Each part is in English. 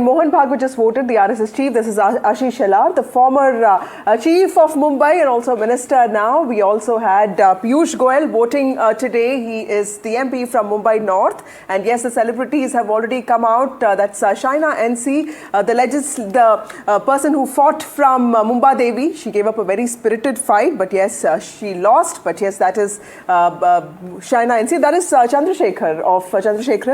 Mohan Bhagwat just voted, the RSS chief. This is Ashish Shelar, the former chief of Mumbai and also minister now. We also had Piyush Goyal voting today. He is the MP from Mumbai North. And yes, the celebrities have already come out. That's Shaina NC, the person who fought from Mumbai Devi. She gave up a very spirited fight, but yes, she lost. But yes, that is Shaina NC. That is Chandrasekharan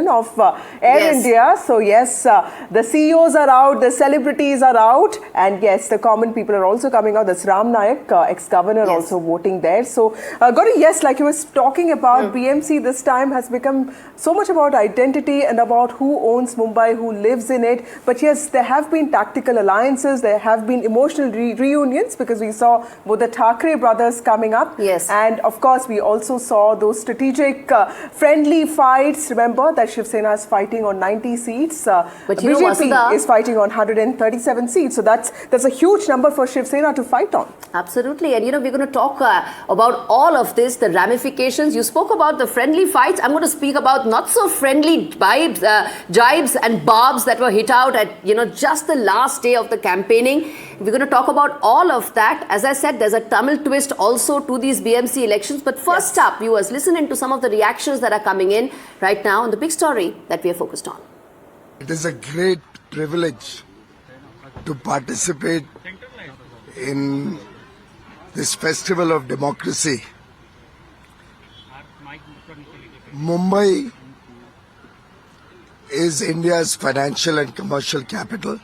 of Air India. So yes, the CEOs are out, the celebrities are out, and yes, the common people are also coming out. That's Ram Nayak, ex-governor, also voting there. So, Gauri, yes, like you were talking about, BMC this time has become so much about identity and about who owns Mumbai, who lives in it. But yes, there have been tactical alliances, there have been emotional reunions, because we saw both the Thackeray brothers coming up. Yes. And of course, we also saw those strategic, friendly fights. Remember that Shiv Sena is fighting on 90 seats. But you know, BJP is fighting on 137 seats. So that's a huge number for Shiv Sena to fight on. Absolutely. And, you know, we're going to talk about all of this, the ramifications. You spoke about the friendly fights. I'm going to speak about not so friendly jibes and barbs that were hit out at, you know, just the last day of the campaigning. We're going to talk about all of that. As I said, there's a Tamil twist also to these BMC elections. But first up, viewers, listen into some of the reactions that are coming in right now on the big story that we are focused on. It is a great privilege to participate in this festival of democracy. Mumbai is India's financial and commercial capital.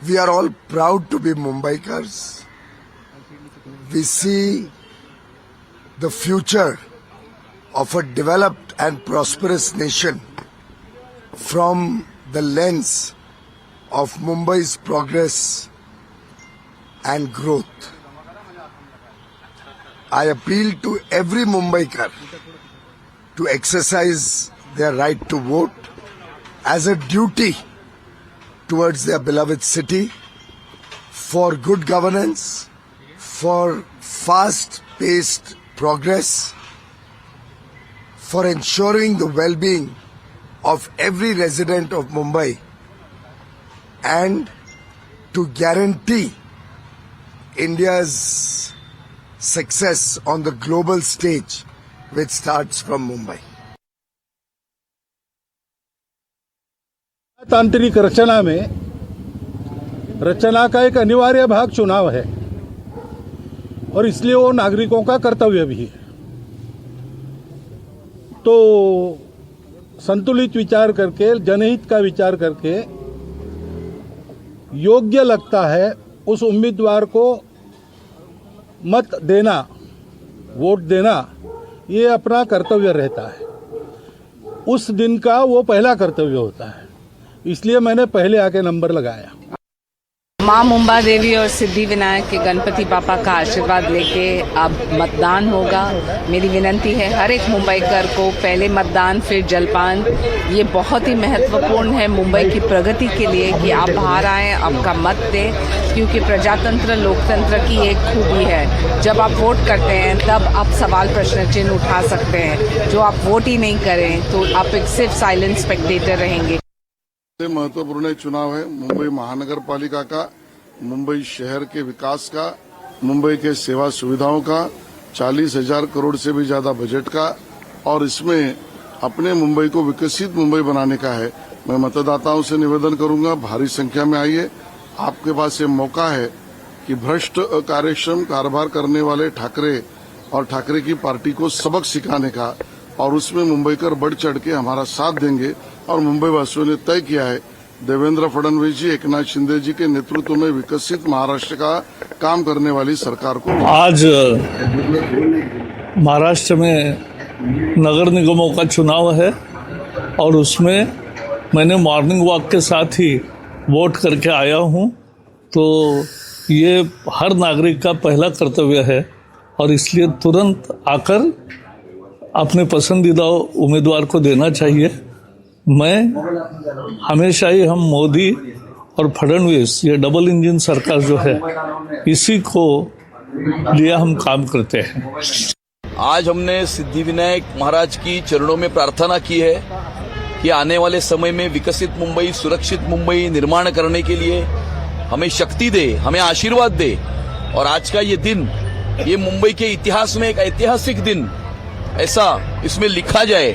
We are all proud to be Mumbaikars. We see the future of a developed and prosperous nation from the lens of Mumbai's progress and growth. I appeal to every Mumbaikar to exercise their right to vote as a duty towards their beloved city, for good governance, for fast-paced progress, for ensuring the well-being of every resident of Mumbai, and to guarantee India's success on the global stage, which starts from Mumbai. तांत्रिक रचना में रचना का एक अनिवार्य भाग चुनाव है और इसलिए वो नागरिकों का कर्तव्य भी है। तो संतुलित विचार करके, जनहित का विचार करके योग्य लगता है उस उम्मीदवार को मत देना, वोट देना, ये अपना कर्तव्य रहता है। उस दिन का वो पहला कर्तव्य होता है, इसलिए मैंने पहले आके नंबर लगाया। माँ मुंबा देवी और सिद्धि विनायक के गणपति पापा का आशीर्वाद लेके अब मतदान होगा। मेरी विनंती है हर एक मुंबईकर को, पहले मतदान फिर जलपान। ये बहुत ही महत्वपूर्ण है मुंबई की प्रगति के लिए कि आप बाहर आएँ, आपका मत दें, क्योंकि प्रजातंत्र लोकतंत्र की एक खूबी है। जब आप वोट करते हैं तब आप सवाल प्रश्न चिन्ह उठा सकते हैं। जो आप वोट ही नहीं करें तो आप एक सिर्फ साइलेंट स्पेक्टेटर रहेंगे। महत्वपूर्ण चुनाव है मुंबई महानगर पालिका का, मुंबई शहर के विकास का, मुंबई के सेवा सुविधाओं का, 40,000 करोड़ से भी ज्यादा बजट का, और इसमें अपने मुंबई को विकसित मुंबई बनाने का है। मैं मतदाताओं से निवेदन करूंगा, भारी संख्या में आइए। आपके पास ये मौका है कि भ्रष्ट कार्यक्षम कारोबार करने वाले ठाकरे और ठाकरे की पार्टी को सबक सिखाने का, और उसमें मुंबईकर बढ़ चढ़ के हमारा साथ देंगे। और मुंबई वासियों ने तय किया है देवेंद्र फडणवीस जी, एकनाथ शिंदे जी के नेतृत्व में विकसित महाराष्ट्र का काम करने वाली सरकार को। आज महाराष्ट्र में नगर निगमों का चुनाव है और उसमें मैंने मॉर्निंग वॉक के साथ ही वोट करके आया हूं। तो ये हर नागरिक का पहला कर्तव्य है और इसलिए तुरंत आकर अपने पसंदीदा उम्मीदवार को देना चाहिए। मैं हमेशा ही हम मोदी और फडणवीस, ये डबल इंजन सरकार जो है, इसी को लिए हम काम करते हैं। आज हमने सिद्धिविनायक महाराज की चरणों में प्रार्थना की है कि आने वाले समय में विकसित मुंबई, सुरक्षित मुंबई निर्माण करने के लिए हमें शक्ति दे, हमें आशीर्वाद दे। और आज का ये दिन, ये मुंबई के इतिहास में एक ऐतिहासिक दिन ऐसा इसमें लिखा जाए।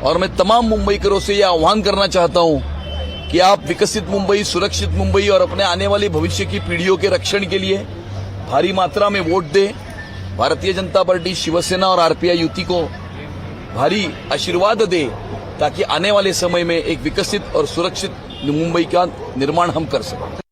और मैं तमाम मुंबईकरों से यह आह्वान करना चाहता हूं कि आप विकसित मुंबई, सुरक्षित मुंबई और अपने आने वाली भविष्य की पीढ़ियों के रक्षण के लिए भारी मात्रा में वोट दें। भारतीय जनता पार्टी, शिवसेना और आरपीआई युति को भारी आशीर्वाद दे, ताकि आने वाले समय में एक विकसित और सुरक्षित मुंबई का निर्माण हम कर सकें।